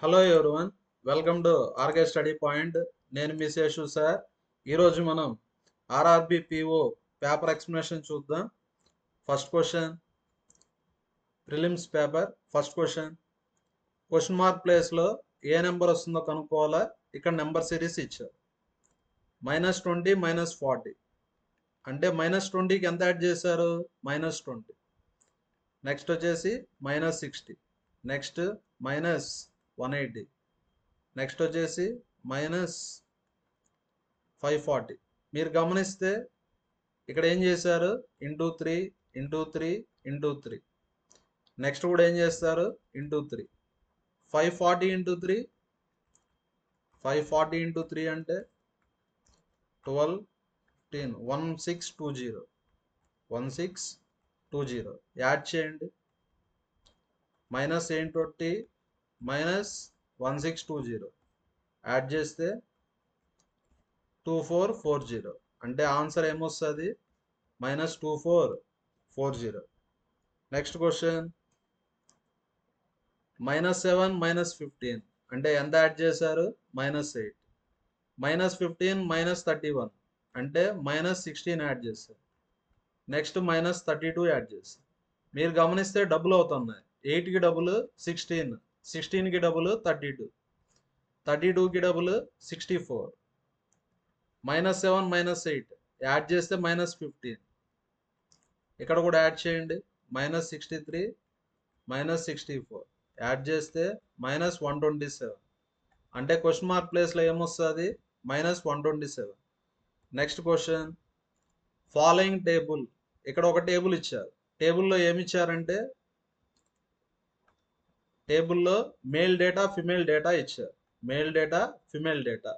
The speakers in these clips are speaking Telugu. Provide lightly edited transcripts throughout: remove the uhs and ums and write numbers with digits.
Hello everyone, welcome to RK study point. నేను మీ శేషు సార్. ఈరోజు మనం ఆర్ఆర్బి పిఓ పేపర్ ఎక్స్ప్లెనేషన్ చూద్దాం. First question, prelims paper first question mark ప్లేస్లో ఏ నెంబర్ వస్తుందో కనుక్కోవాలా. ఇక్కడ నెంబర్ సిరీస్ ఇచ్చారు. -20 -40 అంటే -20కి ఎంత యాడ్ చేశారు? -20. నెక్స్ట్ వచ్చేసి -60, నెక్స్ట్ -180, నెక్స్ట్ వచ్చేసి -540. మీరు గమనిస్తే ఇక్కడ ఏం చేశారు? *3 *3 *3. నెక్స్ట్ కూడా ఏం చేస్తారు? *3. 540 * 3, 540 * 3 అంటే 12 1620, 1620 యాడ్ చేయండి. మైనస్ ఏంటి? -1620 యాడ్ చేస్తే 2440. అంటే ఆన్సర్ ఏమొస్తుంది? -2440. నెక్స్ట్ క్వశ్చన్, -7 -15 అంటే ఎంత యాడ్ చేశారు? -8. -15 -31 అంటే -16 యాడ్ చేశారు. నెక్స్ట్ -32 యాడ్ చేశారు. మీరు గమనిస్తే డబుల్ అవుతున్నాయి. 8కి డబుల్ 16, 16కి డబుల్ 32, 32కి డబుల్ 64. -7 -8 యాడ్ చేస్తే -15. ఇక్కడ కూడా యాడ్ చేయండి. -63 -64 యాడ్ చేస్తే -127. అంటే క్వశ్చన్ మార్క్ ప్లేస్లో ఏమొస్తుంది? -127. Next question, following table. ఇక్కడ ఒక టేబుల్ ఇచ్చారు. టేబుల్లో ఏమి ఇచ్చారంటే టేబుల్లో మేల్ డేటా, ఫిమేల్ డేటా ఇచ్చారు. Male data, female data.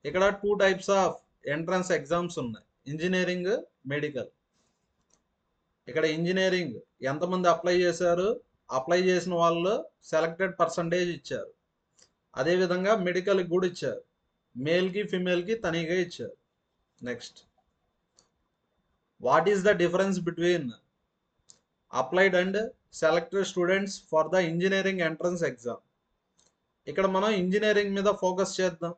ఇక్కడ 2 టైప్స్ ఆఫ్ ఎంట్రన్స్ ఎగ్జామ్స్ ఉన్నాయి, ఇంజనీరింగ్, మెడికల్. ఇక్కడ ఇంజనీరింగ్ ఎంతమంది అప్లై చేశారు? అప్లై చేసిన వాళ్ళు సెలెక్టెడ్ పర్సంటేజ్ ఇచ్చారు. అదేవిధంగా మెడికల్కి కూడా ఇచ్చారు. మేల్కి ఫిమేల్కి తనీగా ఇచ్చారు. Next, what is the difference between applied and selected students for the engineering entrance exam? ఇక్కడ మనం ఇంజనీరింగ్ మీద ఫోకస్ చేద్దాం.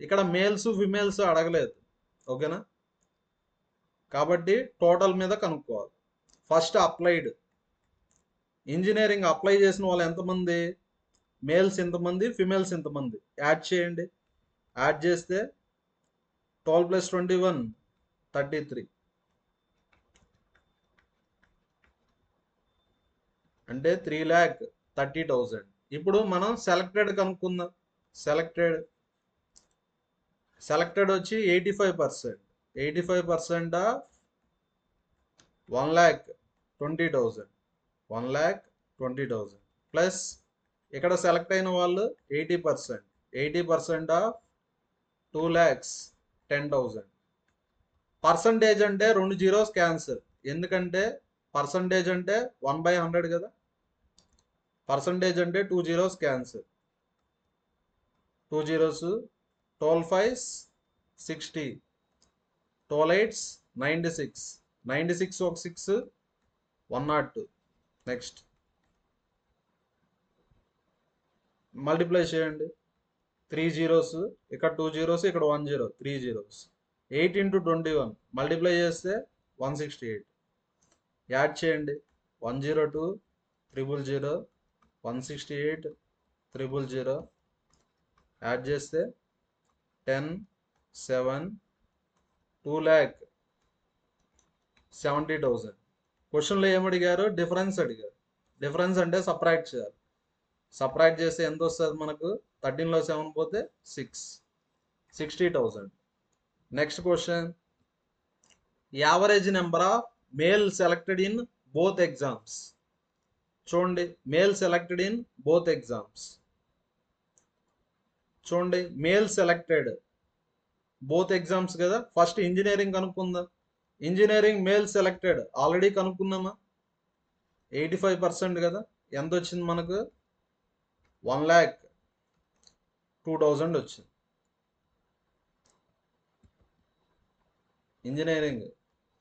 ఇక్కడ మేల్స్ ఫిమేల్స్ అడగలేదు, ఓకేనా? కాబట్టి టోటల్ మీద కనుక్కోవాలి. First applied. ఇంజనీరింగ్ అప్లై చేసిన వాళ్ళు ఎంతమంది? మేల్స్ ఎంతమంది, ఫిమేల్స్ ఎంతమంది? యాడ్ చేయండి. యాడ్ చేస్తే 12 + 21 33 అంటే 3,30,000. ఇప్పుడు మనం సెలెక్టెడ్ కనుక్కుందాం. సెలెక్టెడ్ వచ్చి 85%. 85% ఆఫ్ 1,20,000. 1,20,000 ప్లస్ ఇక్కడ సెలెక్ట్ అయిన వాళ్ళు 80%. 80% ఆఫ్ 2,10,000. పర్సంటేజ్ అంటే 2 జీరోస్ క్యాన్సిల్. ఎందుకంటే పర్సంటేజ్ అంటే 1/100 కదా. పర్సంటేజ్ అంటే 2 zeros cancel. 2 zeros 12 5s 60, 12 8s 96, 96 ఒక 6 102. నెక్స్ట్ మల్టిప్లై చేయండి. 3 జీరోస్, ఇక్కడ 2 జీరోస్, ఇక్కడ 1 జీరో, 3 జీరోస్. 8 × 21 మల్టిప్లై చేస్తే 168. యాడ్ చేయండి. 102 000 168 000 యాడ్ చేస్తే 10 7 2,70,000. క్వశ్చన్లో ఏమడిగారు? డిఫరెన్స్ అడిగారు. డిఫరెన్స్ అంటే సబ్ట్రాక్ట్ చేయాలి. సబ్ట్రాక్ట్ చేస్తే ఎంత వస్తుంది మనకు? 13లో 7 పోతే 6, 60,000. Next question, average number of male selected in both exams. చూడండి, male selected in both exams. చూడండి, మేల్ సెలెక్టెడ్ బోత్ ఎగ్జామ్స్ కదా. ఫస్ట్ ఇంజనీరింగ్ కనుక్కుందాం. ఇంజనీరింగ్ మేల్ సెలెక్టెడ్ ఆల్రెడీ కనుక్కున్నామా? 85% కదా. ఎంత వచ్చింది మనకు? 1,02,000 వచ్చింది. ఇంజనీరింగ్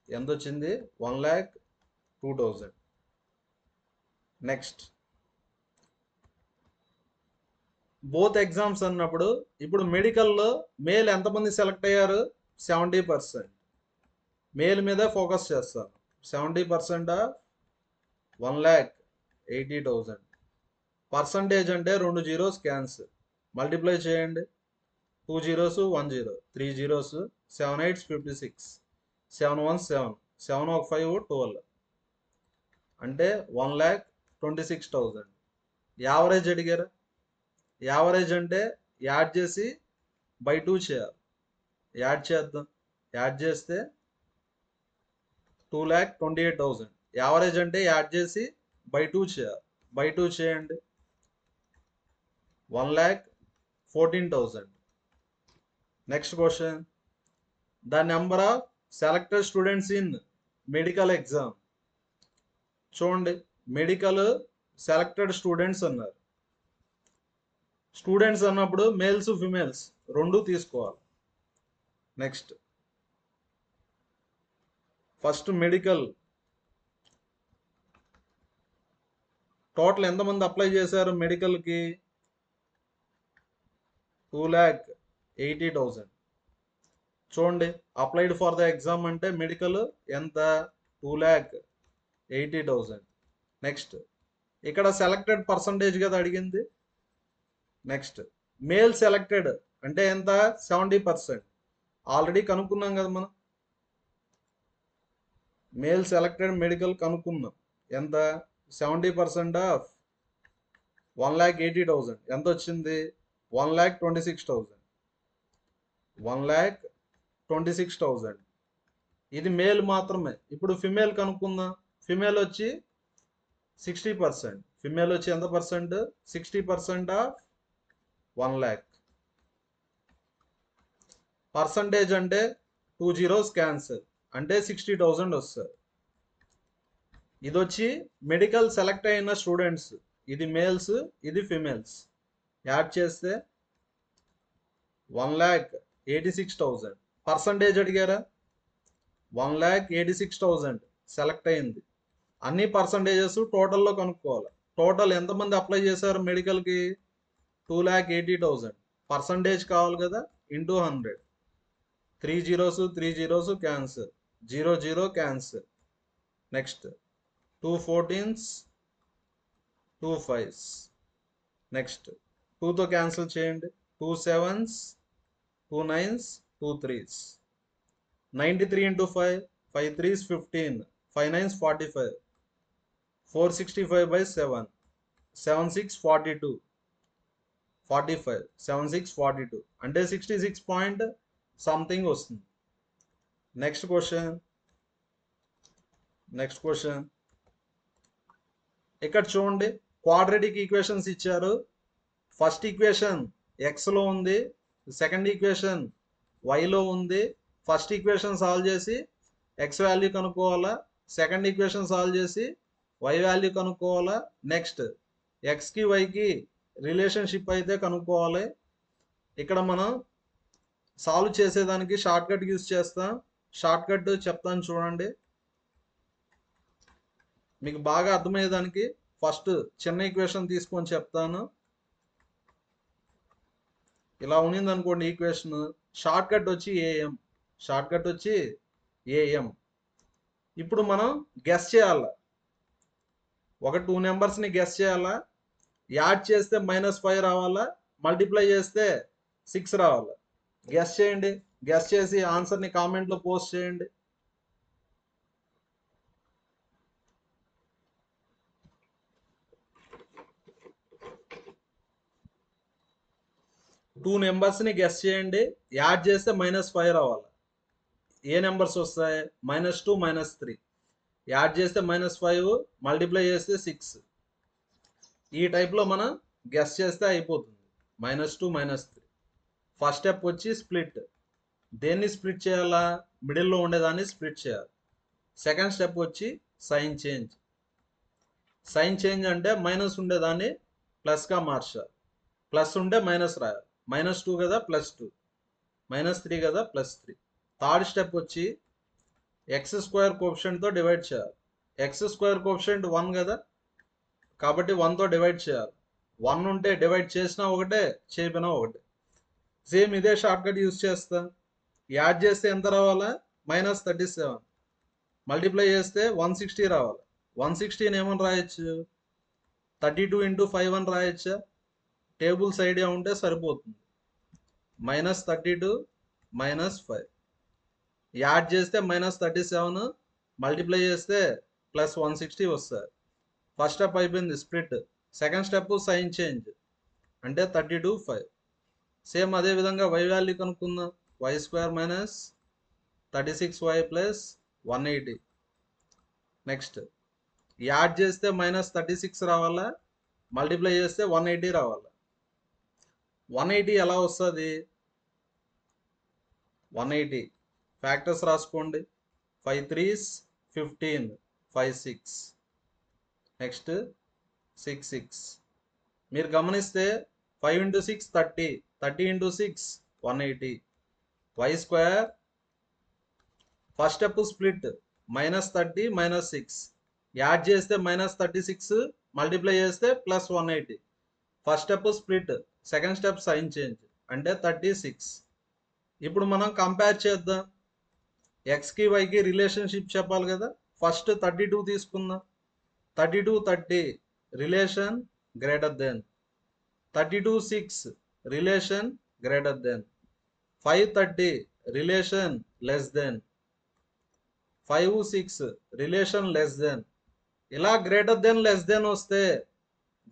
ఎంత వచ్చింది? 1,02,000. నెక్స్ట్ బోత్ ఎగ్జామ్స్ అన్నప్పుడు ఇప్పుడు మెడికల్లో మేల్ ఎంతమంది సెలెక్ట్ అయ్యారు? 70%. మేల్ మీద ఫోకస్ చేస్తాను. 70% ఆఫ్ 1,80,000. పర్సంటేజ్ అంటే 2 జీరోస్ క్యాన్సిల్, మల్టిప్లై చేయండి. 2 zeros 1 zero, 3 zeros, 7 8s 56, 7 1s 7, 7 1 5 12, అంటే 1,26,000. యావరేజ్ అడిగారు. యావరేజ్ అంటే యాడ్ చేసి బై 2 చేయాలి. యాడ్ చేద్దాం. యాడ్ చేస్తే 2,28,000. యావరేజ్ అంటే యాడ్ చేసి బై 2 చేయాలి. బై 2 చేయండి. 1,14,000. Next question, the number of selected students in medical exam. చూడండి, మెడికల్ సెలెక్టెడ్ స్టూడెంట్స్ అన్నారు. స్టూడెంట్స్ అన్నప్పుడు మేల్స్ ఫిమేల్స్ రెండు తీసుకోవాలి. నెక్స్ట్ ఫస్ట్ మెడికల్ టోటల్ ఎంతమంది అప్లై చేశారు మెడికల్కి? 2,80,000. చూడండి, అప్లైడ్ ఫర్ ద ఎగ్జామ్ అంటే మెడికల్ ఎంత? 2,80,000. నెక్స్ట్ ఇక్కడ సెలెక్టెడ్ పర్సంటేజ్ కదా అడిగింది. నెక్స్ట్ మేల్ సెలెక్టెడ్ అంటే ఎంత? 70%. ఆల్రెడీ కనుక్కున్నాం కదా మనం. మేల్ సెలెక్టెడ్ మెడికల్ కనుక్కున్నాం. ఎంత? 70% ఆఫ్ 1,80,000 ఎంత వచ్చింది? 1,26,000. 1,26,000. ఇది మేల్ మాత్రమే. ఇప్పుడు ఫిమేల్ కనుక్కుందాం. ఫిమేల్ వచ్చి 60%. ఫిమేల్ వచ్చి ఎంత పర్సెంట్? 60% ఆఫ్ 1,00,000. పర్సంటేజ్ అంటే 2 జీరోస్ క్యాన్సల్, అంటే 60,000 వస్తుంది. ఇది వచ్చి మెడికల్ సెలెక్ట్ అయిన స్టూడెంట్స్. ఇది మేల్స్, ఇది ఫిమేల్స్. యాడ్ చేస్తే 1,86,000. పర్సంటేజ్ అడిగారా? 1,86,000 సెలెక్ట్ అయింది. అన్ని పర్సంటేజెస్ టోటల్లో కనుక్కోవాలి. టోటల్ ఎంతమంది అప్లై చేశారు మెడికల్కి? 2,80,000. పర్సంటేజ్ కావాలి కదా, into 100. 3 zeros 3 zeros cancel, 0 0 cancel. Next 2 14s 2 5s. Next 2తో క్యాన్సిల్ చేయండి. 2 7s 2 9s 2 3s. 93 into 5, 5 3s 15, 5 9s 45, 465 by 7, 7 6 42, 45, 7 6 42, అంటే 66 పాయింట్ సంథింగ్ వస్తుంది. నెక్స్ట్ క్వశ్చన్ ఇక్కడ చూడండి, క్వాడ్రాటిక్ ఈక్వేషన్స్ ఇచ్చారు. ఫస్ట్ ఈక్వేషన్ ఎక్స్లో ఉంది, సెకండ్ ఈక్వేషన్ వైలో ఉంది. ఫస్ట్ ఈక్వేషన్ సాల్వ్ చేసి ఎక్స్ వాల్యూ కనుక్కోవాలా, సెకండ్ ఈక్వేషన్ సాల్వ్ చేసి వై వాల్యూ కనుక్కోవాలా. నెక్స్ట్ ఎక్స్కి వైకి రిలేషన్షిప్ అయితే కనుక్కోవాలి. ఇక్కడ మనం సాల్వ్ చేసేదానికి షార్ట్ కట్ యూజ్ చేస్తాం. షార్ట్ కట్ చెప్తాను చూడండి, మీకు బాగా అర్థమయ్యేదానికి. ఫస్ట్ చిన్న ఈక్వేషన్ తీసుకొని చెప్తాను. ఇలా ఉన్నింది అనుకోండి ఈక్వేషన్. షార్ట్ కట్ వచ్చి ఏఎం. షార్ట్ కట్ వచ్చి ఏఎం. ఇప్పుడు మనం గెస్ చేయాలి. ఒక 2 నెంబర్స్ని గెస్ చేయాలా. యాడ్ చేస్తే -5 రావాలా, మల్టిప్లై చేస్తే 6 రావాలా. గెస్ చేయండి. గెస్ చేసి ఆన్సర్ని కామెంట్లో పోస్ట్ చేయండి. టూ నెంబర్స్ని గెస్ చేయండి. యాడ్ చేస్తే -5 రావాలి. ఏ నెంబర్స్ వస్తాయి? -2 -3. యాడ్ చేస్తే -5, మల్టిప్లై చేస్తే 6. ఈ టైప్లో మనం గెస్ చేస్తే అయిపోతుంది. -2 -3. ఫస్ట్ స్టెప్ వచ్చి స్ప్లిట్. దేన్ని స్ప్లిట్ చేయాలా? మిడిల్లో ఉండేదాన్ని స్ప్లిట్ చేయాలి. సెకండ్ స్టెప్ వచ్చి సైన్ చేంజ్. సైన్ చేంజ్ అంటే మైనస్ ఉండేదాన్ని ప్లస్గా మార్చాలి. ప్లస్ ఉంటే మైనస్ రాయాలి. -2 కదా +2, -3 కదా +3. థర్డ్ స్టెప్ వచ్చి x² కోఎఫిషియంట్తో డివైడ్ చేయాలి. x² కోఎఫిషియంట్ 1 కదా, కాబట్టి 1తో డివైడ్ చేయాలి. 1 ఉంటే డివైడ్ చేసినా ఒకటే, చేయకపోయినా ఒకటే. సేమ్ ఇదే షార్ట్ కట్ యూస్ చేస్తా. యాడ్ చేస్తే ఎంత రావాలా? -37. మల్టిప్లై చేస్తే 160 రావాలి. 160 ఏమని రాయొచ్చు? 32 × 5 అని రాయొచ్చా? టేబుల్స్ ఐడియా ఉంటే సరిపోతుంది. -32 -5 యాడ్ చేస్తే -37, మల్టిప్లై చేస్తే +160 వస్తుంది. ఫస్ట్ స్టెప్ అయిపోయింది split. Second step sign change అంటే 32 5. సేమ్ అదే విధంగా y వాల్యూ కనుక్కుందాం. y² - 36y + 180. నెక్స్ట్ యాడ్ చేస్తే -36 రావాలా, మల్టిప్లై చేస్తే 180 రావాలా. 180 ఎలా వస్తుంది? 180 ఫ్యాక్టర్స్ రాసుకోండి. 5 3s 15, 5 6, నెక్స్ట్ 6 6. మీరు గమనిస్తే 5 × 6 30, 30 × 6 180. y² first step split -30 -6 add చేస్తే -36, మల్టిప్లై చేస్తే +180. First step split, second step sign change అంటే 36. ఇప్పుడు మనం కంపేర్ చేద్దాం. ఎక్స్కి వైకి రిలేషన్షిప్ చెప్పాలి కదా. ఫస్ట్ 32 తీసుకుందాం. 32 30 relation greater than, 32 6 relation greater than, 5 30 relation less than, 5 6 relation less than. ఇలా గ్రేటర్ దెన్ లెస్ దెన్ వస్తే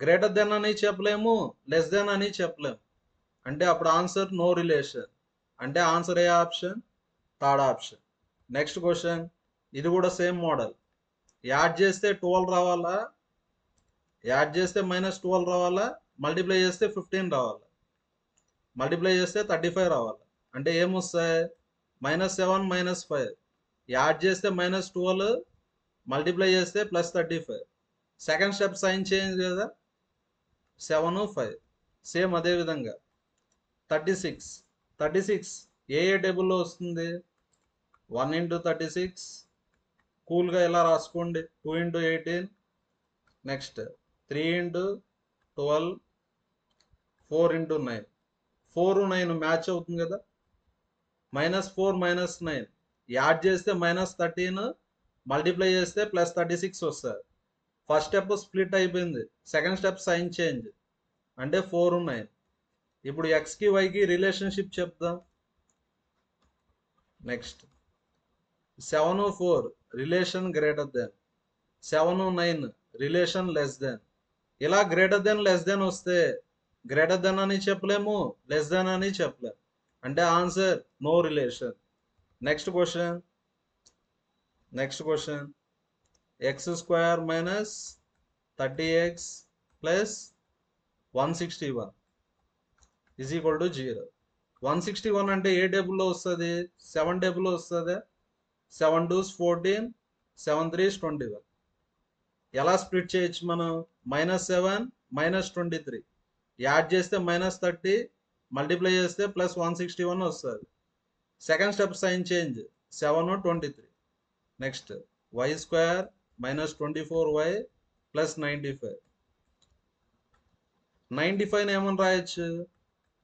గ్రేటర్ దెన్ అని చెప్పలేము, లెస్ దెన్ అని చెప్పలేము. అంటే అప్పుడు ఆన్సర్ నో రిలేషన్. అంటే ఆన్సర్ ఏ option? Third option. Next question, ఇది కూడా సేమ్ మోడల్. యాడ్ చేస్తే 12 రావాలా, యాడ్ చేస్తే -12 రావాలా, మల్టిప్లై చేస్తే 15 రావాలా, మల్టిప్లై చేస్తే 35 రావాలా. అంటే ఏమొస్తాయి? -7 -5. యాడ్ చేస్తే -12, మల్టిప్లై చేస్తే +35. సెకండ్ స్టెప్ సైన్ చేంజ్ కదా, 7 5. సేమ్ అదే విధంగా 36 36 ఏ టేబుల్లో వస్తుంది? 1 × 36 కూల్గా ఇలా రాసుకోండి. 2 × 18, నెక్స్ట్ 3 × 12, 4 × 9. 4 9 మ్యాచ్ అవుతుంది కదా. -4 -9 యాడ్ చేస్తే -13, మల్టిప్లై చేస్తే +36 వస్తుంది. ఫస్ట్ స్టెప్ స్ప్లిట్ అయిపోయింది. సెకండ్ స్టెప్ సైన్ చేంజ్ అంటే 4 9. ఇప్పుడు ఎక్స్కి వైకి రిలేషన్షిప్ చెప్దాం. Next 7 4 relation greater than, 7 9 relation less than. ఇలా గ్రేటర్ దెన్ లెస్ దెన్ వస్తే గ్రేటర్ దెన్ అని చెప్పలేము, లెస్ దెన్ అని చెప్పలేము. అంటే answer no relation. Next question x² - 30x + 161 = 0. 161 అంటే ఏ టేబుల్లో వస్తుంది? 7 టేబుల్లో వస్తుంది. 7 2s 14, 7 3s 21. ఎలా స్ప్లిట్ చేయొచ్చు మనం? -7 -23 యాడ్ చేస్తే -30, మల్టిప్లై చేస్తే +161 వస్తుంది. Second step sign change 7 23. Next y² - 24y + 95. 95 ఏమని రాయొచ్చు?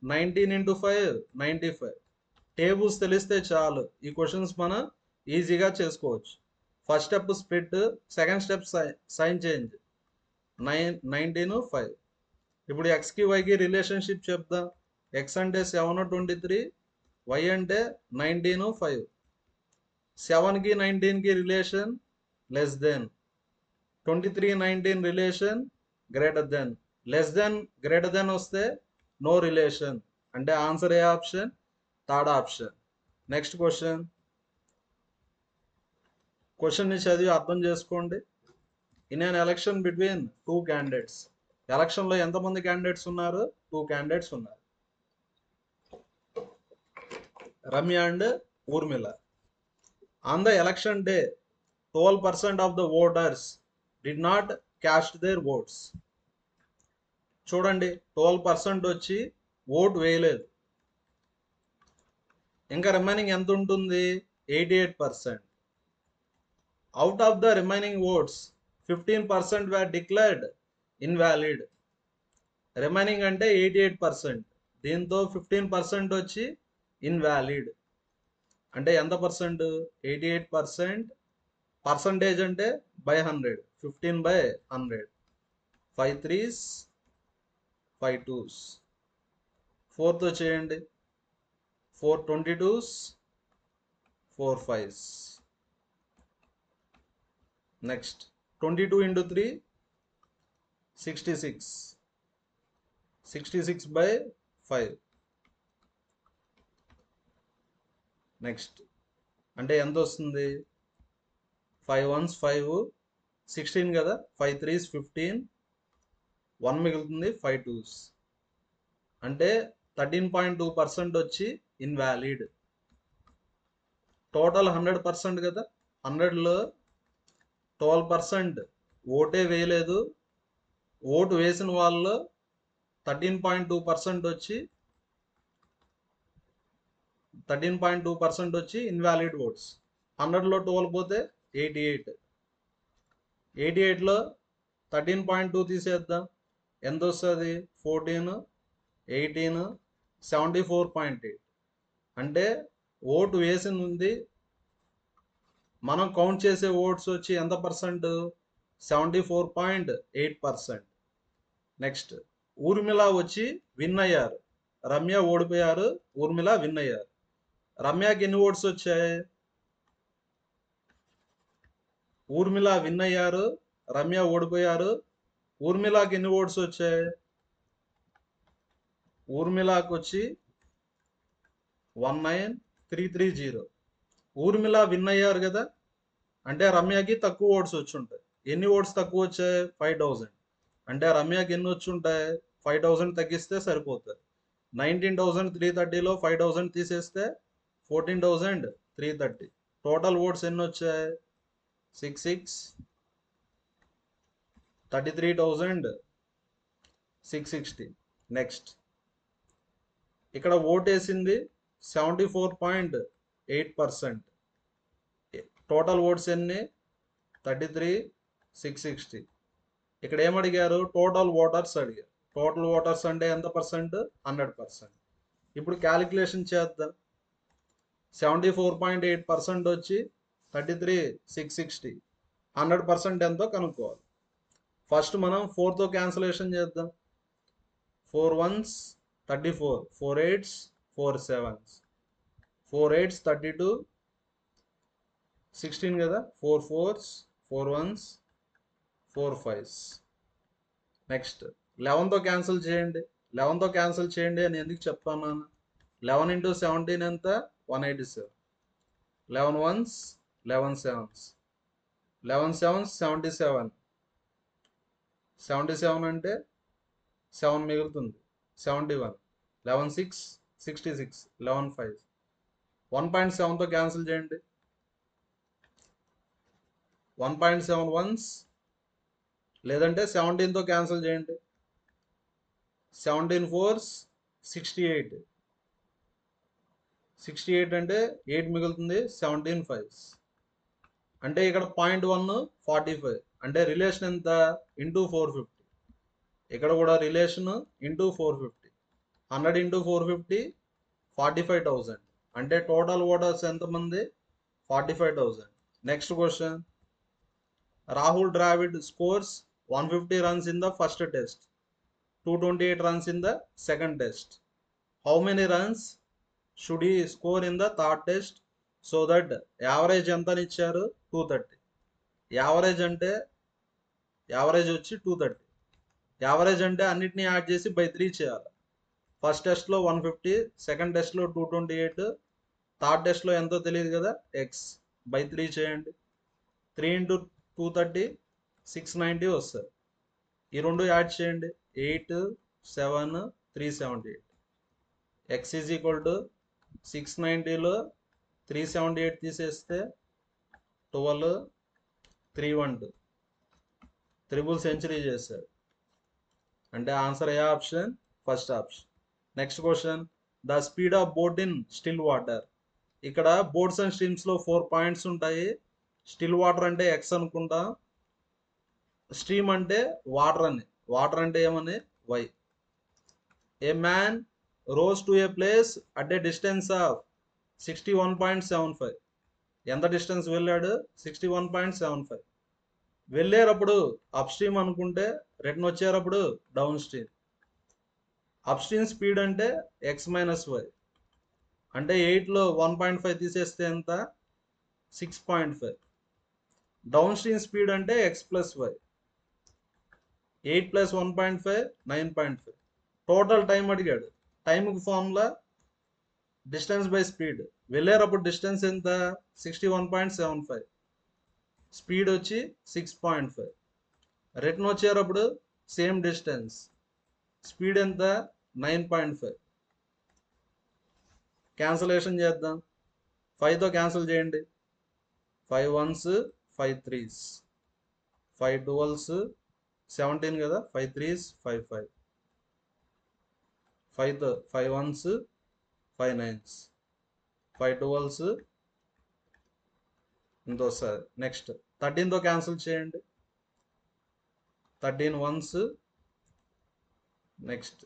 19 × 5 95. టేబుల్స్ తెలిస్తే చాలు, ఈ క్వశ్చన్స్ మనం ఈజీగా చేసుకోవచ్చు. First step split, second step sign change 19 5. ఇప్పుడు ఎక్స్కి వైకి రిలేషన్షిప్ చెప్దాం. ఎక్స్ అంటే 7 23, వై అంటే 19 5. 7కి 19కి relation less than, 23 19 relation greater than. Less than greater than వస్తే నో రిలేషన్. అంటే ఆన్సర్ ఏ ఆప్షన్? Third option. నెక్స్ట్ క్వశ్చన్ని చదివి అర్థం చేసుకోండి. In an election between 2 candidates. ఎలక్షన్లో ఎంతమంది క్యాండిడేట్స్ ఉన్నారు? 2 క్యాండిడేట్స్ ఉన్నారు, Ramya and Urmila. On the election day 12% of the voters did not cast their votes. చూడండి, 12% వచ్చి ఓట్ వేయలేదు. ఇంకా రిమైనింగ్ ఎంత ఉంటుంది? 88%. Out of the remaining votes 15% were declared invalid. Remaining అంటే 88%. దీంతో 15% వచ్చి ఇన్వాలిడ్. అంటే ఎంత పర్సెంట్? 88%. పర్సంటేజ్ అంటే బై 100. 15/100. 5 3s 5 2s. 4తో చేయండి. 4 22s 4 5s. Next 22 into 3 66. 66/5. Next అంటే ఎంత వస్తుంది? 5 1s 5 16 కదా. 5 3s 15. 1 మిగులుతుంది. 5 2s. అంటే 13.2% వచ్చి ఇన్వాలిడ్. టోటల్ 100% కదా. 100లో 12% ఓటే వేయలేదు. ఓటు వేసిన వాళ్ళు 13.2% వచ్చి ఇన్వాలిడ్ ఓట్స్. 100లో 12 పోతే 88. 88లో 13.2 తీసేద్దాం. ఎంత వస్తుంది? 14 18 74.8. అంటే ఓటు వేసింది మనం కౌంట్ చేసే ఓట్స్ వచ్చి ఎంత పర్సెంట్? 74.8%. నెక్స్ట్ ఊర్మిళ వచ్చి విన్ అయ్యారు. రమ్య ఓడిపోయారు, ఊర్మిళ విన్ అయ్యారు. రమ్యకి ఎన్ని ఓట్స్ వచ్చాయి? ఊర్మిళ విన్ అయ్యారు, రమ్య ఓడిపోయారు. ఊర్మిళకి ఎన్ని ఓట్స్ వచ్చాయి? ఊర్మిళకి వచ్చి 19330. ఊర్మిళ విన్ అయ్యారు కదా. అంటే రమ్యకి తక్కువ ఓట్స్ వచ్చి ఉంటాయి. ఎన్ని ఓట్స్ తక్కువ వచ్చాయి? 5000. అంటే రమ్యకి ఎన్ని వచ్చి ఉంటాయి? 5000 తగ్గిస్తే సరిపోతుంది. 19,330లో 5000 తీసేస్తే 14,330. టోటల్ ఓట్స్ ఎన్ని వచ్చాయి? 66 33,660. నెక్స్ట్ ఇక్కడ ఓటేసింది 74.8%. టోటల్ ఓట్స్ ఎన్ని? 33,660. ఇక్కడ ఏమడిగారు? టోటల్ ఓటర్స్ అడిగారు. టోటల్ ఓటర్స్ అంటే ఎంత పర్సెంట్? 100%. ఇప్పుడు క్యాలిక్యులేషన్ చేద్దాం. 74.8% వచ్చి 33,660. 100% ఎంతో కనుక్కోవాలి. ఫస్ట్ మనం 4తో క్యాన్సలేషన్ చేద్దాం. 4 1s 34. 4 8s 4 7s. 4 8s 32. 16 కదా. 4 4s 4 1s 4 5s. Next 11తో cancel చేయండి. 11తో క్యాన్సిల్ చేయండి అని ఎందుకు చెప్తున్నాను? 11 into 17 ఎంత? 187. 11 1s 11 7s. 11 7s 77. 77 అంటే 7 మిగులుతుంది. 71. 11 6 66. 11 5. 1.7తో క్యాన్సిల్ చేయండి. 1.7 1s లేదంటే 17తో క్యాన్సిల్ చేయండి. 17 4s 68. 68 అంటే 8 మిగులుతుంది. 17 5s. అంటే ఇక్కడ 0.1 45. అంటే రిలేషన్ ఎంత? ఇంటూ 450. ఇక్కడ కూడా రిలేషన్ ఇంటూ 450. 100 into 450 45,000. అంటే టోటల్ ఓటర్స్ ఎంతమంది? 45,000. Next question. Rahul Dravid scores 150 runs in the first test, 228 runs in the second test. How many runs should he score in the third test so that average ఎంత ఇచ్చారు? 230. యావరేజ్ అంటే యావరేజ్ వచ్చి 230. యావరేజ్ అంటే అన్నిటినీ యాడ్ చేసి బై 3 చేయాలి. ఫస్ట్ టెస్ట్లో 150, సెకండ్ టెస్ట్లో 228, థర్డ్ టెస్ట్లో ఎంతో తెలియదు కదా, ఎక్స్. బై 3 చేయండి. 3 into 230 690 వస్తుంది. ఈ రెండు యాడ్ చేయండి. 8 7 378. ఎక్స్ ఈజ్ ఈక్వల్ టు 690లో 378 తీసేస్తే 12 312. త్రిబుల్ సెంచరీ చేశాడు. అంటే ఆన్సర్ ఏ option? First option. Next question. The speed of boat in still water. ఇక్కడ బోట్స్ అండ్ స్ట్రీమ్స్లో 4 పాయింట్స్ ఉంటాయి. స్టిల్ వాటర్ అంటే ఎక్స్ అనుకుంటాం. స్ట్రీమ్ అంటే వాటర్ అని. వాటర్ అంటే ఏమని? Y. A man rows to a place at a distance of 61.75. ఎంత డిస్టెన్స్ వెళ్ళాడు? 61.75. వెళ్ళేటప్పుడు అప్ స్ట్రీమ్ అనుకుంటే, రిటర్న్ వచ్చేటప్పుడు down stream. Up stream speed అంటే ఎక్స్ మైనస్ వై. అంటే 8లో 1.5 తీసేస్తే ఎంత? 6.5. డౌన్ స్ట్రీమ్ స్పీడ్ అంటే x plus y. 8 plus 1.5 9.5. Total time అడిగాడు. టైంకి ఫార్ములా డిస్టెన్స్ బై స్పీడ్. వెళ్ళేటప్పుడు డిస్టెన్స్ ఎంత? 61.75. స్పీడ్ వచ్చి 6.5. రిటర్న్ వచ్చేటప్పుడు సేమ్ డిస్టెన్స్, స్పీడ్ ఎంత? 9.5. క్యాన్సలేషన్ చేద్దాం. 5తో క్యాన్సిల్ చేయండి. 5 1s 5 3s 5 12s 17 కదా, 5 3s 5 5. 5తో 5 1s 5 9s 5 12s ఇంకోసారి. నెక్స్ట్ 13తో క్యాన్సిల్ చేయండి. 13 1s. నెక్స్ట్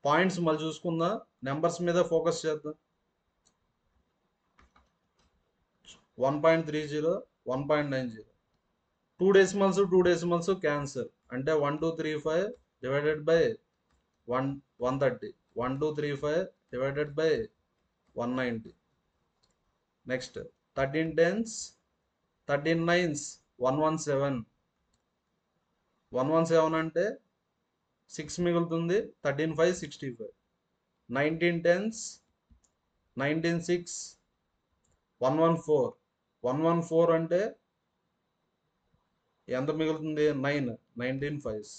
పాయింట్స్ మళ్ళీ చూసుకుందాం. నెంబర్స్ మీద ఫోకస్ చేద్దాం. 1.30 1.90. 2 డెసిమల్స్ క్యాన్సల్. అంటే 1235 divided by 130. 1235 divided by 190. Next 13 10s 13 9s 117. 117 అంటే 6 మిగులుతుంది. 13 5 65. 19 10s 19 6 114. 114 అంటే ఎంత మిగులుతుంది? 9. 19 5s.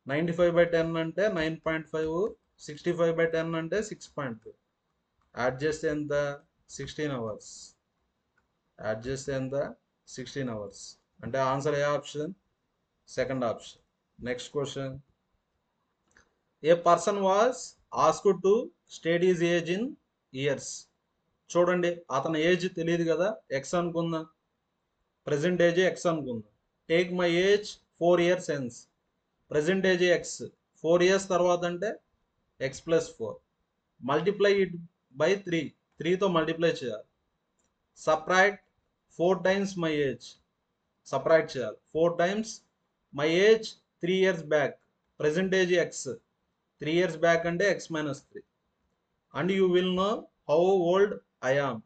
95/10 అంటే 9.5. 65/10 అంటే 6.5. యాడ్ చేస్తే ఎంత? 16 అవర్స్. యాడ్ చేస్తే ఎంత? 16 అవర్స్. అంటే ఆన్సర్ ఏ option? Second option. Next question. A person was asked to state his age in years. చూడండి, అతని ఏజ్ తెలియదు కదా, ఎక్స్ అనుకుందాం. ప్రజెంట్ ఏజ్ ఎక్స్ అనుకుందాం. Take my age 4 years hence. Present age x, 4 years తర్వాత అంటే x plus 4. Multiply it by 3. 3తో మల్టిప్లై చేయాలి. Subtract 4 times my age. Subtract చేయాలి. 4 times my age 3 years back. Present age x, 3 years back అంటే x minus 3. And you will know how old I am.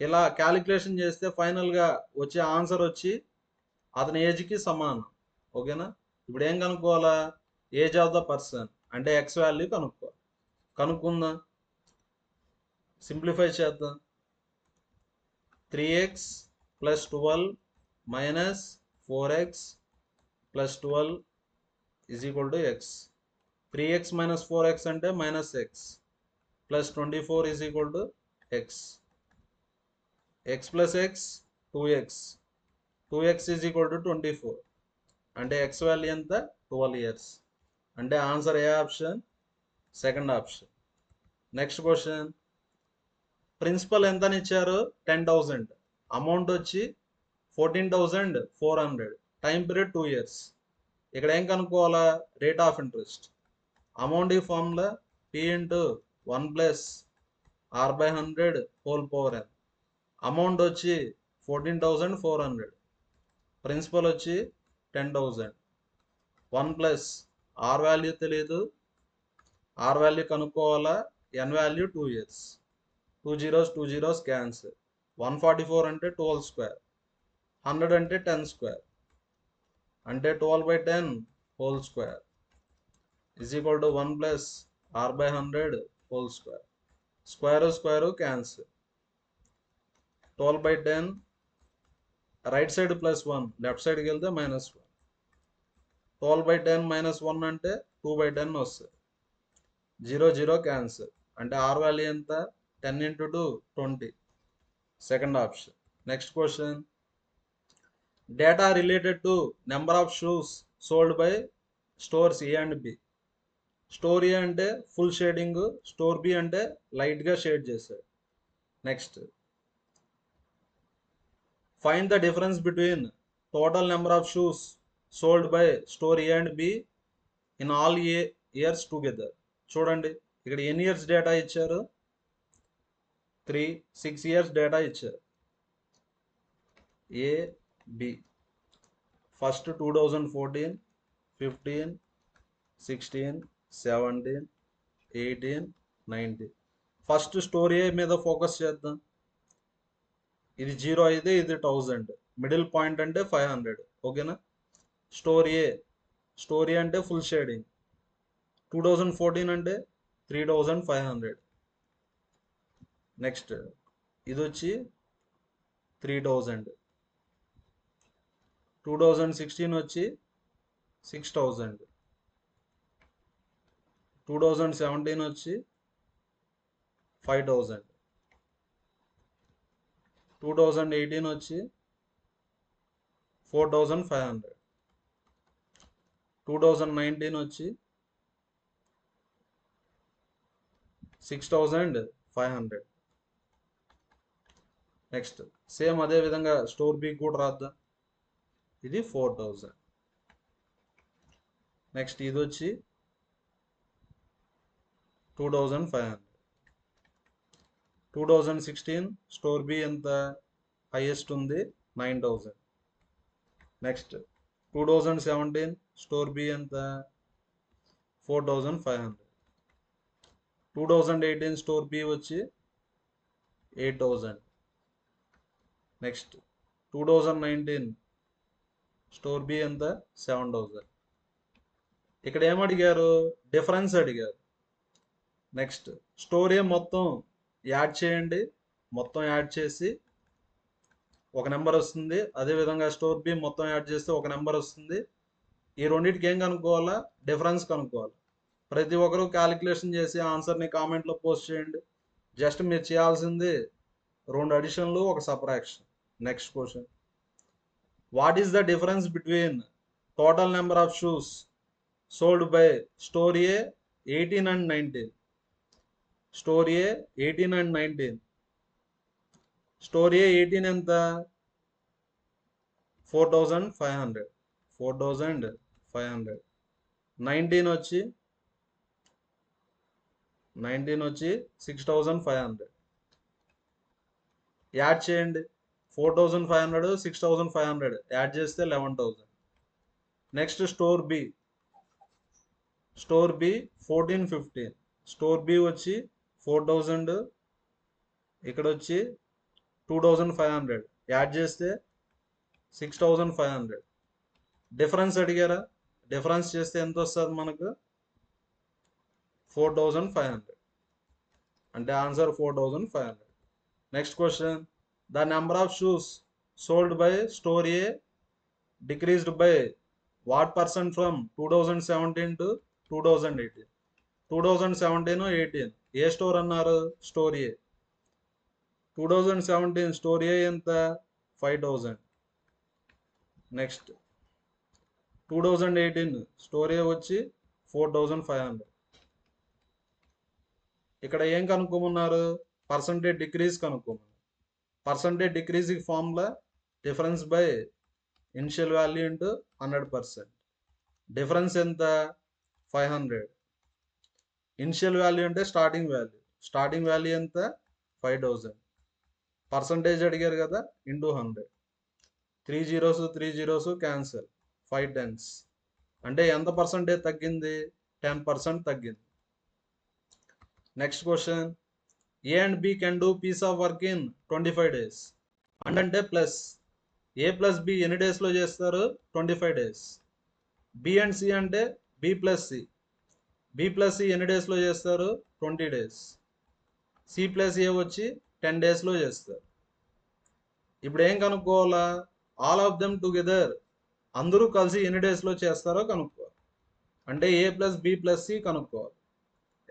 ఇలా క్యాలిక్యులేషన్ చేస్తే ఫైనల్గా వచ్చే ఆన్సర్ వచ్చి అతని ఏజ్కి సమానం. ఓకేనా? ఇప్పుడు ఏం కనుక్కోవాలా? ఏజ్ ఆఫ్ ద పర్సన్ అంటే ఎక్స్ వాల్యూ కనుక్కుందాం. సింప్లిఫై చేద్దాం. 3x plus 12 minus 4x plus 12 is equal to x. 3x minus 4x అంటే minus x plus 24 is equal to x. X plus x 2x. 2x is equal to 24. అంటే ఎక్స్ వాల్యూ ఎంత? 12 years. అంటే ఆన్సర్ ఏ option? Second option. Next question. Principal ఎంతని ఇచ్చారు? 10,000. అమౌంట్ వచ్చి 14,400. Time period 2 years. ఇక్కడ ఏం కనుక్కోవాలా? Rate of interest. అమౌంట్ ఈ formula P into 1 plus R/100 whole power n. Amount వచ్చి 14,400. ప్రిన్సిపల్ వచ్చి 10,000. 1 ప్లస్ ఆర్ వాల్యూ తెలియదు, ఆర్ వాల్యూ కనుక్కోవాలా. N value 2 years. 2 zeros cancel. 144 అంటే 12 square. 100 అంటే 10 square. అంటే 12/10 whole square is equal to 1 plus R/100 whole square. Square cancel. 12/10 right side plus 1, left సైడ్కి వెళ్తే -1. 12/10 -1 అంటే 2/10 వస్తుంది. 0 క్యాన్సిల్. అంటే ఆర్ వాల్యూ ఎంత? 10 into 2 20. Second option. Next question. Data related to number of shoes sold by stores A and B. Store A అంటే ఫుల్ షేడింగ్, స్టోర్ బి అంటే లైట్గా షేడ్ చేశాడు. Next find the difference between total number of shoes sold by store A and B in all years together. చూడండి ఇక్కడ ఎన్ని ఇయర్స్ డేటా ఇచ్చారు, 6 ఇయర్స్ డేటా ఇచ్చారు. A B first 2014, 15, 16, 17, 18, 19. First story మీద ఫోకస్ చేద్దాం. ఇది 0 అయితే ఇది 1000, మిడిల్ పాయింట్ అంటే 500. ఓకేనా. స్టోరీ అంటే ఫుల్ షేడింగ్. 2014 అంటే 3500. నెక్స్ట్ ఇది వచ్చి 3000. 2016 వచ్చి 6000. 2017 వచ్చి 5000. 2018 వచ్చి 4500. 2019 వచ్చి 6500. నెక్స్ట్ సేమ్ అదే విధంగా స్టోర్ బి కూడా రాద్దాం. ఇది 4000. నెక్స్ట్ ఇది వచ్చి 2500. 2016 స్టోర్ బి ఎంత హైయెస్ట్ ఉంది, 9000. నెక్స్ట్ 2017 స్టోర్ బి ఎంత 4500. 2018 స్టోర్ బి వచ్చి 8000. నెక్స్ట్ 2019 స్టోర్ బి ఎంత 7000. ఇక్కడ ఏమడిగారు, డిఫరెన్స్ అడిగారు. నెక్స్ట్ స్టోర్ ఏ మొత్తం యాడ్ చేయండి, మొత్తం యాడ్ చేసి ఒక నెంబర్ వస్తుంది. అదేవిధంగా స్టోర్ బి మొత్తం యాడ్ చేస్తే ఒక నెంబర్ వస్తుంది. ఈ రెండింటికి ఏం కనుక్కోవాలా, డిఫరెన్స్ కనుక్కోవాలి. ప్రతి ఒక్కరూ క్యాలిక్యులేషన్ చేసి ఆన్సర్ని కామెంట్లో పోస్ట్ చేయండి. జస్ట్ మీరు చేయాల్సింది 2 అడిషన్లు, 1 subtraction. Next question, what is the difference between total number of shoes sold by store A 18 and 19? Store A 18 and 19. Store A 18 ఎంత 4500. 4500. 19 వచ్చి 6500. యాడ్ చేయండి. 4500, 6500 యాడ్ చేస్తే 11000. Next store B 14, 15. Store B వచ్చి 4000, ఇక్కడ వచ్చి 2500 యాడ్ చేస్తే 6500. డిఫరెన్స్ అడిగారా, డిఫరెన్స్ చేస్తే ఎంత వస్తుంది మనకు 4500. అంటే answer 4500. Next question, the number of shoes sold by store A decreased by what percent from 2017 to 2018? 2017, 18 A store అన్నారు, స్టోర్ ఏ. 2017 స్టోర్ ఏ ఎంత 5000. నెక్స్ట్ 2018 స్టోర్ ఏ వచ్చి 4500. ఇక్కడ ఏం కనుక్కోమన్నారు, పర్సంటేజ్ డిక్రీజ్ కనుక్కోమన్నారు. Percentage decrease formula difference by initial value into 100%. Difference ఎంత 500. ఇనిషియల్ వాల్యూ అంటే స్టార్టింగ్ వాల్యూ ఎంత 5000. పర్సంటేజ్ అడిగారు కదా, into 100. 3 zeros 3 zeros cancel, 5 tens. అంటే ఎంత పర్సంటేజ్ తగ్గింది, 10% తగ్గింది. Next question, A and B can do piece of work in 25 days. అంటే ప్లస్ ఏ ప్లస్ బి ఎన్ని డేస్లో చేస్తారు, 25 days. బి అండ్ సి అంటే బి ప్లస్ సి ఎన్ని డేస్లో చేస్తారు, 20 days. సి ప్లస్ ఏ వచ్చి 10 daysలో చేస్తారు. ఇప్పుడు ఏం కనుక్కోవాలా, ఆల్ ఆఫ్ దెమ్ టుగెదర్ అందరూ కలిసి ఎన్ని డేస్లో చేస్తారో కనుక్కోవాలి. అంటే ఏ ప్లస్ బి ప్లస్ సి కనుక్కోవాలి.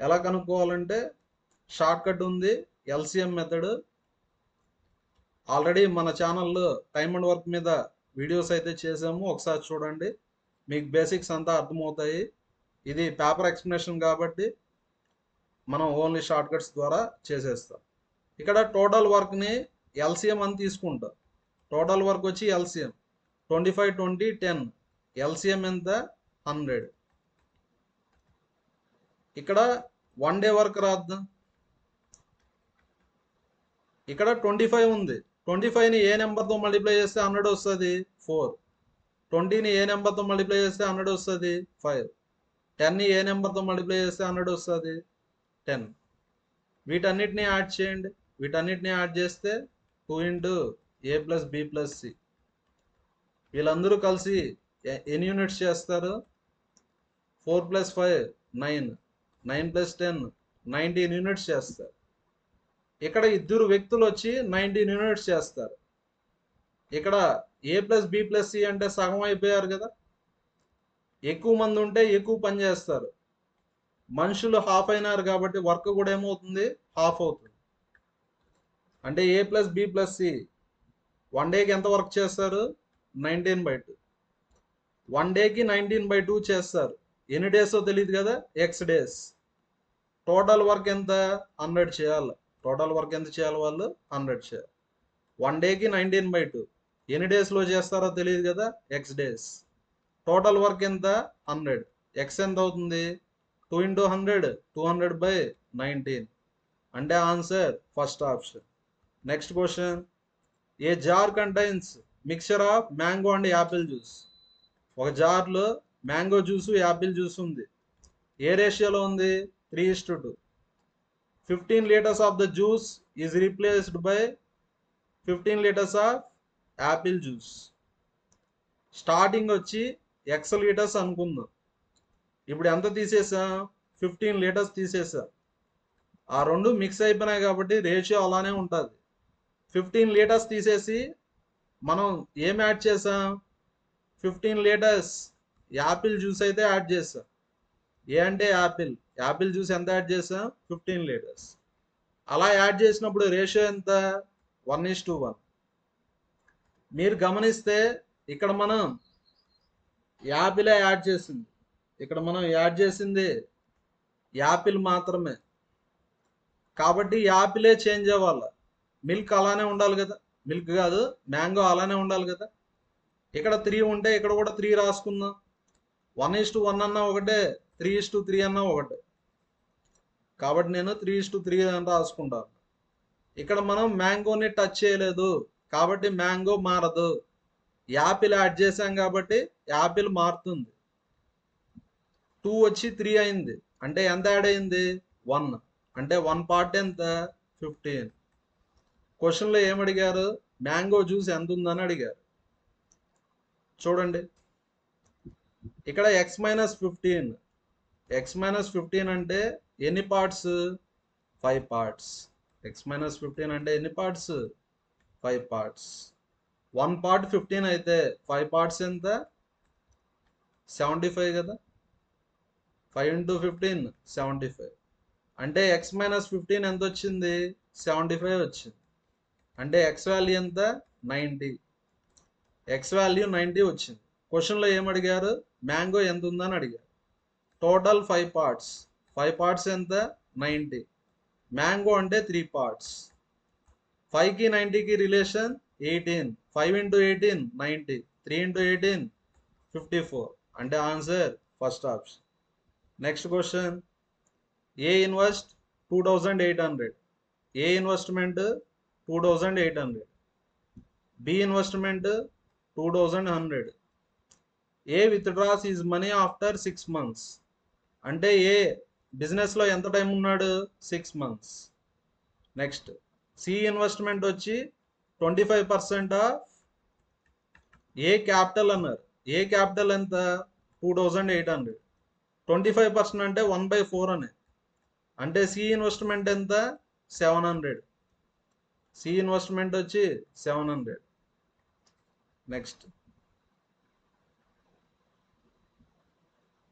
ఎలా కనుక్కోవాలంటే షార్ట్ కట్ ఉంది, ఎల్సిఎం మెథడ్. ఆల్రెడీ మన ఛానల్లో టైమ్ అండ్ వర్క్ మీద వీడియోస్ అయితే చేసాము, ఒకసారి చూడండి, మీకు బేసిక్స్ అంతా అర్థమవుతాయి. ఇది పేపర్ ఎక్స్ప్లెనేషన్ కాబట్టి మనం ఓన్లీ షార్ట్ కట్స్ ద్వారా చేసేస్తాం. ఇక్కడ టోటల్ వర్క్ని ఎల్సిఎం అని తీసుకుంటాం. టోటల్ వర్క్ వచ్చి ఎల్సిఎం 25, 20, 10. ఎల్సిఎం ఎంత 100. ఇక్కడ 1 డే వర్క్ రాద్దాం. ఇక్కడ 25 ఉంది. 25ని ఏ నెంబర్తో మల్టిప్లై చేస్తే 100 వస్తుంది? 4. 20ని ఏ నెంబర్తో మల్టిప్లై చేస్తే 100 వస్తుంది? 5. 10ని ఏ నెంబర్తో మల్టిప్లై చేస్తే 100 వస్తుంది? 10. వీటన్నిటిని యాడ్ చేయండి. వీటన్నిటిని యాడ్ చేస్తే 2 ఇంటూ ఏ ప్లస్ బి ప్లస్ సి. వీళ్ళందరూ కలిసి ఎన్ని యూనిట్స్ చేస్తారు? 4 ప్లస్ 5 9. 9 ప్లస్ 10 19 యూనిట్స్ చేస్తారు. ఇక్కడ ఇద్దరు వ్యక్తులు వచ్చి 19 యూనిట్స్ చేస్తారు. ఇక్కడ ఏ ప్లస్ బి ప్లస్ సి అంటే సగం అయిపోయారు కదా. ఎక్కువ మంది ఉంటే ఎక్కువ పని చేస్తారు. మనుషులు హాఫ్ అయినారు కాబట్టి వర్క్ కూడా ఏమవుతుంది? హాఫ్ అవుతుంది. అంటే ఏ ప్లస్ బి ప్లస్ సి 1 డేకి ఎంత వర్క్ చేస్తారు? 19/2. 1 డేకి 19/2 చేస్తారు. ఎన్ని డేసో తెలియదు కదా, ఎక్స్ డేస్. టోటల్ వర్క్ ఎంత? 100 చేయాలి. టోటల్ వర్క్ ఎంత చేయాలి వాళ్ళు? 100 చేయాలి. 1 డేకి 19/2 ఎన్ని డేస్లో చేస్తారో తెలియదు కదా, ఎక్స్ డేస్. టోటల్ వర్క్ ఎంత? 100. ఎక్స్ ఎంత అవుతుంది? 2 ఇంటూ 100 200/19. అంటే answer first option. Next question. A jar contains mixture of mango and apple juice. ఒక జార్లో మ్యాంగో జ్యూస్ యాపిల్ జ్యూస్ ఉంది. ఏ రేషియోలో ఉంది? 3:2. 15 liters of the juice is replaced by 15 liters of apple juice. Starting వచ్చి x లీటర్స్ అనుకుందాం. ఇప్పుడు ఎంత తీసేసాం? 15 లీటర్స్ తీసేసాం. ఆ రెండు మిక్స్ అయిపోయినాయి కాబట్టి రేషియో అలానే ఉంటుంది. 15 లీటర్స్ తీసేసి మనం ఏం యాడ్ చేసాం? 15 లీటర్స్ యాపిల్ జ్యూస్ అయితే యాడ్ చేసాం. ఏ అంటే యాపిల్. యాపిల్ జ్యూస్ ఎంత యాడ్ చేసాం? 15 లీటర్స్. అలా యాడ్ చేసినప్పుడు రేషియో ఎంత? 1:1. మీరు గమనిస్తే ఇక్కడ మనం యాపిలే యాడ్ చేసింది. ఇక్కడ మనం యాడ్ చేసింది యాపిల్ మాత్రమే. కాబట్టి యాపిలే చేంజ్ అవ్వాలి. మిల్క్ అలానే ఉండాలి కదా. మిల్క్ కాదు, మ్యాంగో అలానే ఉండాలి కదా. ఇక్కడ 3 ఉంటే ఇక్కడ కూడా 3 రాసుకుందాం. 1:1 అన్నా ఒకటే, 3:3 అన్నా ఒకటే. కాబట్టి నేను 3:3 అని రాసుకుంటాను. ఇక్కడ మనం మ్యాంగోని టచ్ చేయలేదు కాబట్టి మ్యాంగో మారదు. యాపిల్ యాడ్ చేసాం కాబట్టి యాపిల్ మారుతుంది. 2 వచ్చి 3 అయింది. అంటే ఎంత యాడ్ అయింది? 1. అంటే 1 పార్ట్ ఎంత? 15. క్వశ్చన్లో ఏమడిగారు? మ్యాంగో జ్యూస్ ఎంత ఉందని అడిగారు. చూడండి, ఇక్కడ x-15. x-15 అంటే ఎన్ని పార్ట్స్? 5 పార్ట్స్. x-15 అంటే ఎన్ని పార్ట్స్? 5 పార్ట్స్. 1 పార్ట్ 15 అయితే 5 పార్ట్స్ ఎంత? 75 కదా. 5 ఇంటూ 15 75. అంటే x-15 ఎంత వచ్చింది? 75 వచ్చింది. అంటే x వాల్యూ ఎంత? 90. x వాల్యూ 90 వచ్చింది. క్వశ్చన్లో ఏమడిగారు? మ్యాంగో ఎంత ఉందని అడిగారు. Total 5 parts. 5 పార్ట్స్ ఎంత? 90. మ్యాంగో అంటే 3 పార్ట్స్. 5కి 90కి రిలేషన్ 18. 5 ఇంటూ 18 90. 3 ఇంటూ 18 54. అంటే answer first option. Next question. A invest 2800. A investment 2800. B investment 2100. A withdraws his money after 6 months. అంటే ఏ బిజినెస్లో ఎంత టైం ఉన్నాడు? 6 months. నెక్స్ట్ సి ఇన్వెస్ట్మెంట్ వచ్చి 25% ఆఫ్ ఏ క్యాపిటల్ అన్నారు. ఏ క్యాపిటల్ ఎంత? 2800. 25% అంటే 1/4 అని. అంటే సి ఇన్వెస్ట్మెంట్ ఎంత? 700. సి ఇన్వెస్ట్మెంట్ వచ్చి 700. Next,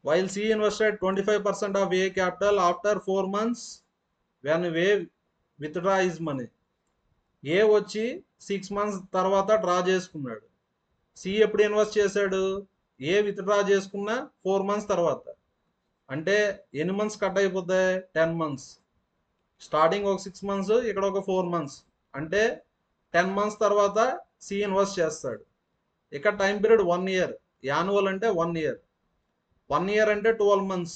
while C invested 25% of A capital after 4 months when A withdraw his money. A వచ్చి 6 months తర్వాత డ్రా చేసుకున్నాడు. సి ఎప్పుడు ఇన్వెస్ట్ చేశాడు? ఏ విత్డ్రా చేసుకున్న 4 months తర్వాత. అంటే ఎన్ని మంత్స్ కట్ అయిపోతాయి? 10 months. స్టార్టింగ్ ఒక 6 months, ఇక్కడ ఒక 4 months. అంటే 10 months తర్వాత సి ఇన్వెస్ట్ చేస్తాడు. ఇక్కడ టైం పీరియడ్ 1 year. యాన్యువల్ అంటే 1 year. 1 year అంటే 12 months.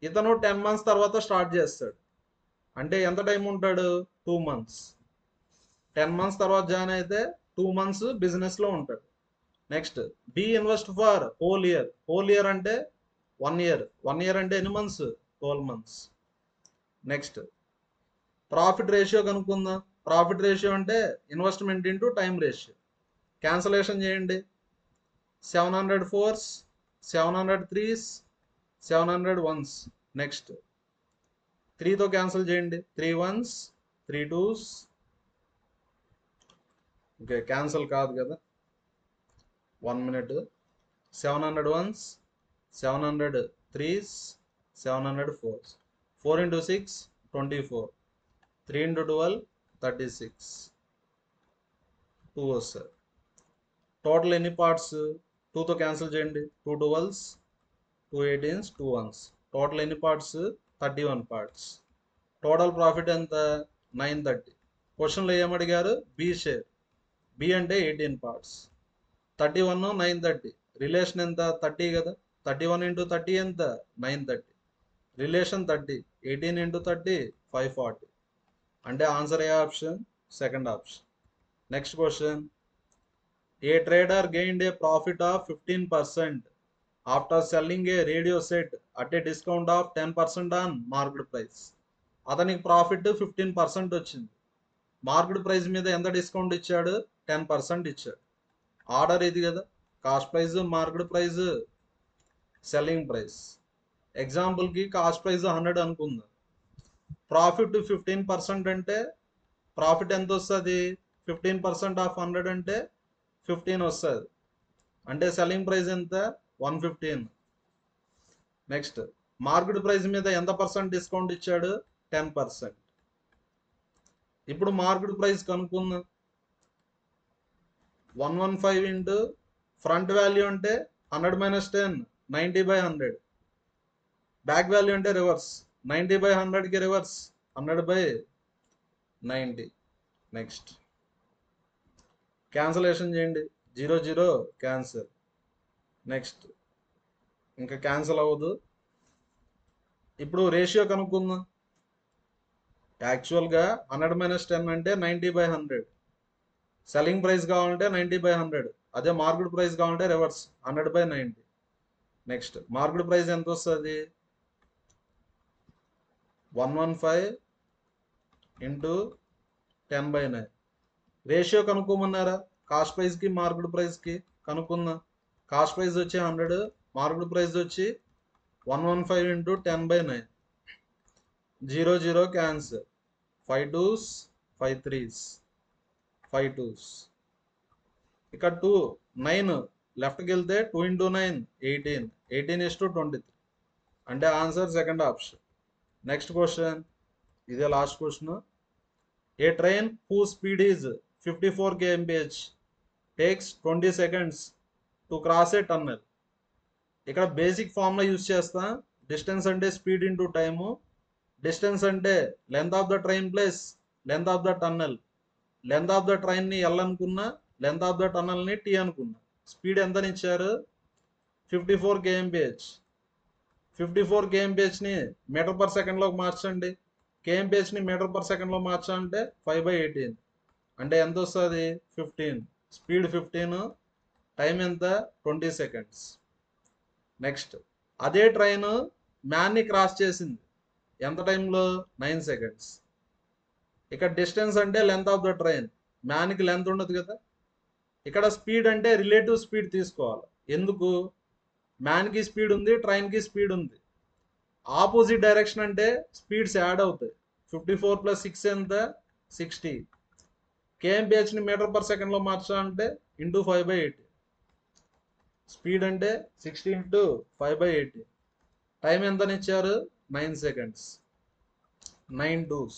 ఇతను 10 months తర్వాత స్టార్ట్ చేస్తాడు. అంటే ఎంత టైం ఉంటాడు? 2 months. 10 months తర్వాత జాయిన్ అయితే 2 months బిజినెస్లో ఉంటాడు. Next B invest for whole year. Whole year అంటే 1 year. 1 year అంటే ఎన్ని months? 12 months. Next profit ratio కనుక్కుందాం. ప్రాఫిట్ రేషియో అంటే investment into time ratio. Cancellation చేయండి. 700 4s, 700 3s, 700 1s. Next 3తో cancel చేయండి. 3 1s, 3 2s. ఓకే, క్యాన్సిల్ కాదు కదా, 1 minute. 700 1s, 700 3s, 700 4s. 4 into 6 24, 3 into 12 36. 2 వస్తుంది. టోటల్ ఎన్ని పార్ట్స్? 2తో క్యాన్సిల్ చేయండి. 2 12s, 2 18s, 2 1s. టోటల్ ఎన్ని పార్ట్స్? 31 పార్ట్స్. టోటల్ ప్రాఫిట్ ఎంత? 930. క్వశ్చన్లో ఏమడిగారు? B share. బి అంటే 18 పార్ట్స్. 31 930. రిలేషన్ ఎంత? 30 కదా. 31 into 30 ఎంత? 930. రిలేషన్ 30. 18 into 30 540. అంటే ఆన్సర్ ఏ option? Second option. Next question. A trader gained A profit of 15% after selling A radio set at a discount of 10% on market price. అతనికి ప్రాఫిట్ 15% వచ్చింది. మార్కెట్ ప్రైస్ మీద ఎంత డిస్కౌంట్ ఇచ్చాడు? 10% ఇచ్చాడు. ఆర్డర్ ఇది కదా, cost price, market price, selling price. ఎగ్జాంపుల్కి కాస్ట్ ప్రైస్ 100 అనుకుందాం. ప్రాఫిట్ 15% అంటే ప్రాఫిట్ ఎంత వస్తుంది? 15% ఆఫ్ 100 అంటే 15 వస్తుంది. అంటే సెల్లింగ్ ప్రైస్ ఎంత? 115. నెక్స్ట్ మార్కెట్ ప్రైస్ మీద ఎంత పర్సెంట్ డిస్కౌంట్ ఇచ్చాడు? 10%. ఇప్పుడు మార్కెట్ ప్రైస్ కనుక్కుందాం. 115 ఇంటూ ఫ్రంట్ వాల్యూ అంటే 100 minus 10 90/100. బ్యాక్ వాల్యూ అంటే రివర్స్. 90/100కి రివర్స్ 100/90. నెక్స్ట్ క్యాన్సలేషన్ చేయండి. 0 0 క్యాన్సిల్. నెక్స్ట్ ఇంకా క్యాన్సిల్ అవ్వదు. ఇప్పుడు రేషియో కనుక్కుందాం. యాక్చువల్గా 100 minus 10 అంటే 90/100. సెల్లింగ్ ప్రైస్ కావాలంటే 90/100. అదే మార్కెట్ ప్రైస్ కావాలంటే రివర్స్ 100/90. నెక్స్ట్ మార్కెట్ ప్రైస్ ఎంత వస్తుంది? 115 ఇంటూ 10/9. రేషియో కనుక్కోమన్నారా? కాస్ట్ ప్రైస్కి మార్కెట్ ప్రైస్కి కనుక్కుందాం. కాస్ట్ ప్రైస్ వచ్చి 100, మార్కెట్ ప్రైస్ వచ్చి 115 into 10/9. 0 0 cancel. 5 2s, 5 3s, 5 2s. ఇక్కడ 2 9 లెఫ్ట్కి వెళ్తే 2 into 9 18. 18:23. అంటే answer second option. Next question, ఇదే last question. A train who speed is 54 kmph takes 20 seconds to cross a tunnel. ఇక్కడ బేసిక్ ఫార్ములా యూజ్ చేస్తా. డిస్టెన్స్ అంటే స్పీడ్ ఇంటూ టైము. డిస్టెన్స్ అంటే length of the train plus length of the tunnel. Length of the ట్రైన్ని ఎల్ అనుకున్నా, లెంత్ ఆఫ్ ద టన్నెల్ని టీ అనుకున్నా. స్పీడ్ ఎంతని ఇచ్చారు? 54 kmph. 54 kmphని మీటర్ పర్ సెకండ్లోకి మార్చండి. kmpHని మీటర్ పర్ సెకండ్లో మార్చాలంటే 5/18. అంటే ఎంత వస్తుంది? 15. స్పీడ్ 15, టైం ఎంత? 20 seconds. నెక్స్ట్ అదే ట్రైన్ మ్యాన్ని క్రాస్ చేసింది. ఎంత టైంలో? 9 seconds. ఇక్కడ డిస్టెన్స్ అంటే లెంత్ ఆఫ్ ద ట్రైన్. మ్యాన్కి లెంత్ ఉండదు కదా. ఇక్కడ స్పీడ్ అంటే రిలేటివ్ స్పీడ్ తీసుకోవాలి. ఎందుకు? మ్యాన్కి స్పీడ్ ఉంది, ట్రైన్కి స్పీడ్ ఉంది. ఆపోజిట్ డైరెక్షన్ అంటే స్పీడ్స్ యాడ్ అవుతాయి. 54 + 6 ఎంత? 60. kmpHని మీటర్ పర్ సెకండ్లో మార్చాలంటే ఇంటూ 5/18. స్పీడ్ అంటే 60 ఇంటూ 5/18. టైం ఎంతని ఇచ్చారు? 9 seconds. 9 2s,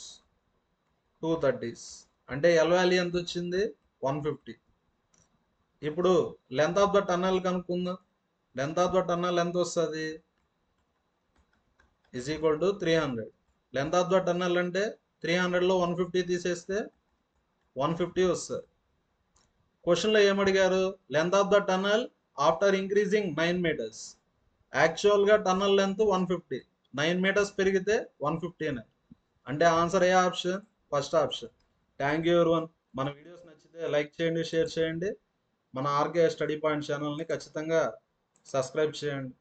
230s. అంటే ఎల్ వాల్యూ ఎంత వచ్చింది? 150. ఇప్పుడు లెంత్ ఆఫ్ ద టన్నెల్ కనుక్కుందాం. లెంత్ ఆఫ్ ద టన్నెల్ ఎంత వస్తుంది? Is equal to 300. Length of the tunnel అంటే 300లో 150 తీసేస్తే 150 వస్తుంది. క్వశ్చన్లో ఏమడిగారు? Length of the tunnel after increasing 9 meters. యాక్చువల్గా టన్నెల్ లెంత్ 150, 9 మీటర్స్ పెరిగితే 159. అంటే ఆన్సర్ ఏ option? First option. Thank you everyone. మన వీడియోస్ నచ్చితే లైక్ చేయండి, షేర్ చేయండి. మన ఆర్కే స్టడీ పాయింట్ ఛానల్ని ఖచ్చితంగా సబ్స్క్రైబ్ చేయండి.